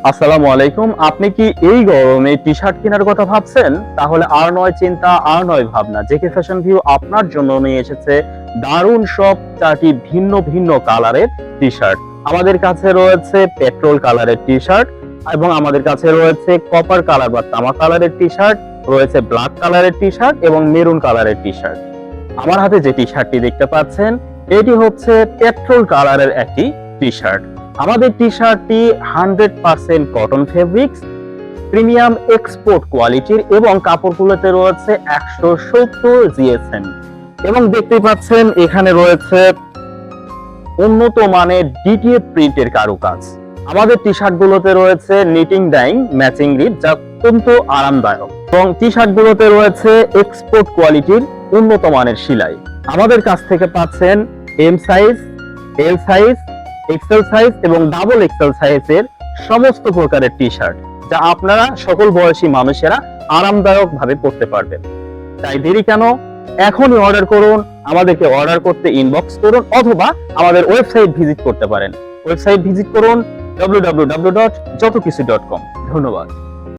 আসসালামু আলাইকুম। আপনি কি এই গরমে টি শার্ট কেনার কথা ভাবছেন? তাহলে আর নয় চিন্তা, আর নয় ভাবনা, জেকে ফ্যাশন ভিউ আপনার জন্য নিয়ে এসেছে দারুণ সব 4টি ভিন্ন ভিন্ন কালারের টি শার্ট। আমাদের কাছে রয়েছে পেট্রোল কালারের টি শার্ট এবং আমাদের কাছে রয়েছে কপার কালার বা তামা কালারের টি শার্ট, রয়েছে ব্ল্যাক কালারের টি শার্ট এবং মেরুন কালারের টি শার্ট। আমার হাতে যে টি শার্টটি দেখতে পাচ্ছেন এটি হচ্ছে পেট্রোল কালারের একটি টি শার্ট। আমাদের টি শার্টটি 100% কটন ফেব্রিক্স, প্রিমিয়াম এক্সপোর্ট কোয়ালিটির এবং কাপড়গুলোতে রয়েছে 170 জিএসএম এবং দেখতেই পাচ্ছেন এখানে রয়েছে উন্নত মানের ডিটিএফ প্রিন্টের কারুকাজ। আমাদের টি শার্ট গুলোতে রয়েছে নিটিং ডাইং ম্যাচিং রিপ যা অত্যন্ত আরামদায়ক এবং টি শার্ট গুলোতে রয়েছে এক্সপোর্ট কোয়ালিটির উন্নত মানের সেলাই। আমাদের কাছ থেকে পাচ্ছেন M size, L size, XL size এবং ডাবল এক্সেল সাইজের সমস্ত প্রকারের টি শার্ট যা আপনারা সকল বয়সী মানুষেরা আরামদায়ক ভাবে পরতে পারবেন। তাই দেরি কেন, এখনই অর্ডার করুন। আমাদেরকে অর্ডার করতে ইনবক্স করুন অথবা আমাদের ওয়েবসাইট ভিজিট করতে পারেন। ওয়েবসাইট ভিজিট করুন www.jotokisu.com। ধন্যবাদ।